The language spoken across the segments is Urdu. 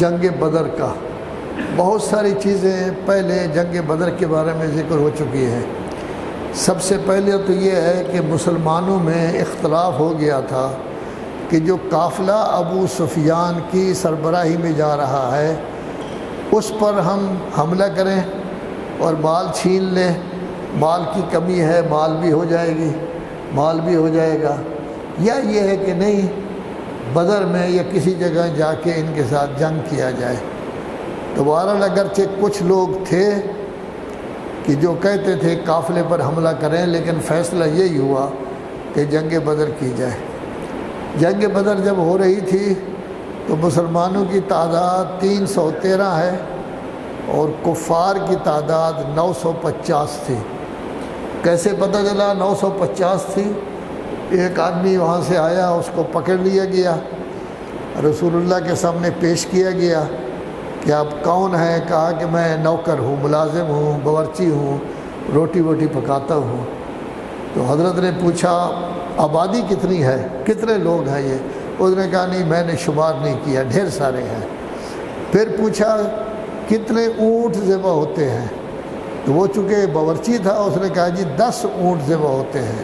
جنگ بدر کا بہت ساری چیزیں پہلے جنگ بدر کے بارے میں ذکر ہو چکی ہیں۔ سب سے پہلے تو یہ ہے کہ مسلمانوں میں اختلاف ہو گیا تھا کہ جو قافلہ ابو سفیان کی سربراہی میں جا رہا ہے اس پر ہم حملہ کریں اور مال چھین لیں، مال کی کمی ہے، مال بھی ہو جائے گی، مال بھی ہو جائے گا، یا یہ ہے کہ نہیں بدر میں یا کسی جگہ جا کے ان کے ساتھ جنگ کیا جائے۔ تو بہرحال اگرچہ کچھ لوگ تھے کہ جو کہتے تھے قافلے پر حملہ کریں، لیکن فیصلہ یہی ہوا کہ جنگ بدر کی جائے۔ جنگ بدر جب ہو رہی تھی تو مسلمانوں کی تعداد 313 ہے اور کفار کی تعداد 950 تھی۔ کیسے پتہ چلا 950 تھی؟ ایک آدمی وہاں سے آیا، اس کو پکڑ لیا گیا، رسول اللہ کے سامنے پیش کیا گیا کہ آپ کون ہیں؟ کہا کہ میں نوکر ہوں، ملازم ہوں، باورچی ہوں، روٹی ووٹی پکاتا ہوں۔ تو حضرت نے پوچھا آبادی کتنی ہے، کتنے لوگ ہیں یہ؟ اس نے کہا نہیں میں نے شمار نہیں کیا، ڈھیر سارے ہیں۔ پھر پوچھا کتنے اونٹ ذبح ہوتے ہیں؟ تو وہ چونکہ باورچی تھا اس نے کہا جی 10 اونٹ ذبح ہوتے ہیں۔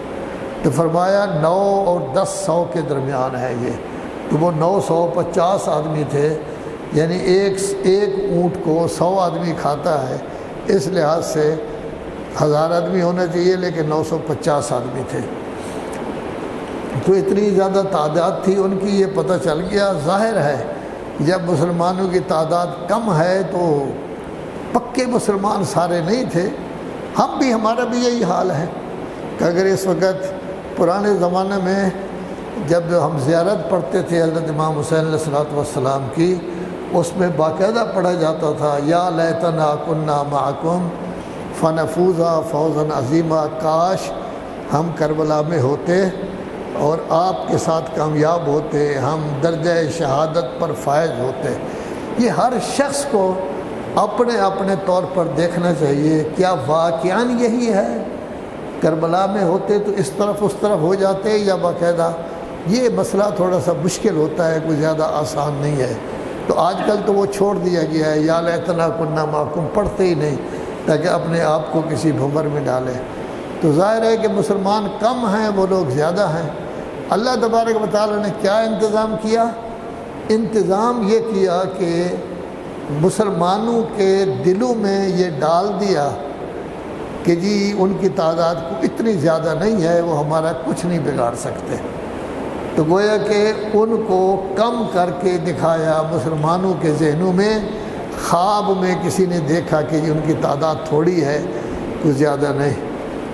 تو فرمایا 9 اور 10 100 کے درمیان ہے یہ۔ تو وہ 950 آدمی تھے، یعنی ایک اونٹ کو 100 آدمی کھاتا ہے، اس لحاظ سے 1000 آدمی ہونا چاہیے لیکن 950 آدمی تھے۔ تو اتنی زیادہ تعداد تھی ان کی، یہ پتہ چل گیا۔ ظاہر ہے جب مسلمانوں کی تعداد کم ہے تو پکے مسلمان سارے نہیں تھے، ہم بھی، ہمارا بھی یہی حال ہے کہ اگر اس وقت پرانے زمانے میں جب ہم زیارت پڑھتے تھے حضرت امام حسین علیہ السلام کی، اس میں باقاعدہ پڑھا جاتا تھا یا لیتنا کنا معکم فنفوز فوزا عظیما، کاش ہم کربلا میں ہوتے اور آپ کے ساتھ کامیاب ہوتے، ہم درجہ شہادت پر فائز ہوتے۔ یہ ہر شخص کو اپنے اپنے طور پر دیکھنا چاہیے، کیا واقعاً یہی ہے؟ کربلا میں ہوتے تو اس طرف ہو جاتے یا باقاعدہ؟ یہ مسئلہ تھوڑا سا مشکل ہوتا ہے، کوئی زیادہ آسان نہیں ہے۔ تو آج کل تو وہ چھوڑ دیا گیا ہے، یا لیتنا کنا معکم پڑھتے ہی نہیں تاکہ اپنے آپ کو کسی بھنور میں ڈالیں۔ تو ظاہر ہے کہ مسلمان کم ہیں، وہ لوگ زیادہ ہیں۔ اللہ تبارک و تعالیٰ نے کیا انتظام کیا؟ انتظام یہ کیا کہ مسلمانوں کے دلوں میں یہ ڈال دیا کہ جی ان کی تعداد کو اتنی زیادہ نہیں ہے، وہ ہمارا کچھ نہیں بگاڑ سکتے۔ تو گویا کہ ان کو کم کر کے دکھایا مسلمانوں کے ذہنوں میں۔ خواب میں کسی نے دیکھا کہ ان کی تعداد تھوڑی ہے، کچھ زیادہ نہیں۔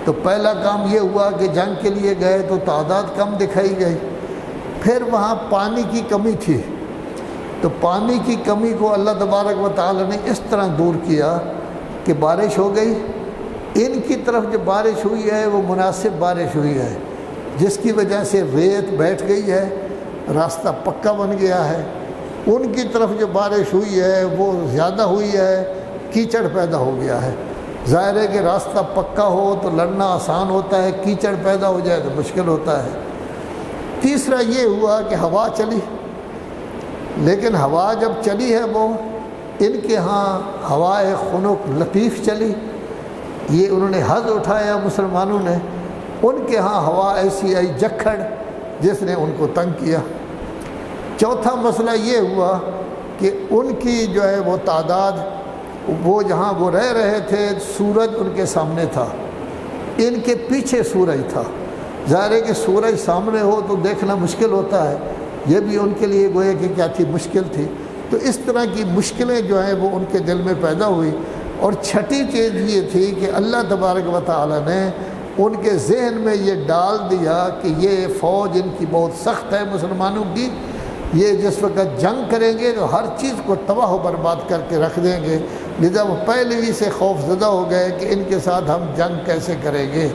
تو پہلا کام یہ ہوا کہ جنگ کے لیے گئے تو تعداد کم دکھائی گئی۔ پھر وہاں پانی کی کمی تھی، تو پانی کی کمی کو اللہ تبارک و تعالی نے اس طرح دور کیا کہ بارش ہو گئی۔ ان کی طرف جو بارش ہوئی ہے وہ مناسب بارش ہوئی ہے، جس کی وجہ سے ریت بیٹھ گئی ہے، راستہ پکا بن گیا ہے۔ ان کی طرف جو بارش ہوئی ہے وہ زیادہ ہوئی ہے، کیچڑ پیدا ہو گیا ہے۔ ظاہر ہے کہ راستہ پکا ہو تو لڑنا آسان ہوتا ہے، کیچڑ پیدا ہو جائے تو مشکل ہوتا ہے۔ تیسرا یہ ہوا کہ ہوا چلی، لیکن ہوا جب چلی ہے وہ ان کے ہاں ہوائے خنک لطیف چلی، یہ انہوں نے حظ اٹھایا مسلمانوں نے۔ ان کے ہاں ہوا ایسی آئی جکھڑ جس نے ان کو تنگ کیا۔ چوتھا مسئلہ یہ ہوا کہ ان کی جو ہے وہ تعداد، وہ جہاں وہ رہ رہے تھے سورج ان کے سامنے تھا، ان کے پیچھے سورج تھا۔ ظاہر ہے کہ سورج سامنے ہو تو دیکھنا مشکل ہوتا ہے، یہ بھی ان کے لیے گویا کہ کیا تھی، مشکل تھی۔ تو اس طرح کی مشکلیں جو ہیں وہ ان کے دل میں پیدا ہوئی۔ اور چھٹی چیز یہ تھی کہ اللہ تبارک و تعالی نے ان کے ذہن میں یہ ڈال دیا کہ یہ فوج ان کی بہت سخت ہے مسلمانوں کی، یہ جس وقت جنگ کریں گے تو ہر چیز کو تباہ و برباد کر کے رکھ دیں گے، لذا وہ پہلے ہی سے خوف زدہ ہو گئے کہ ان کے ساتھ ہم جنگ کیسے کریں گے۔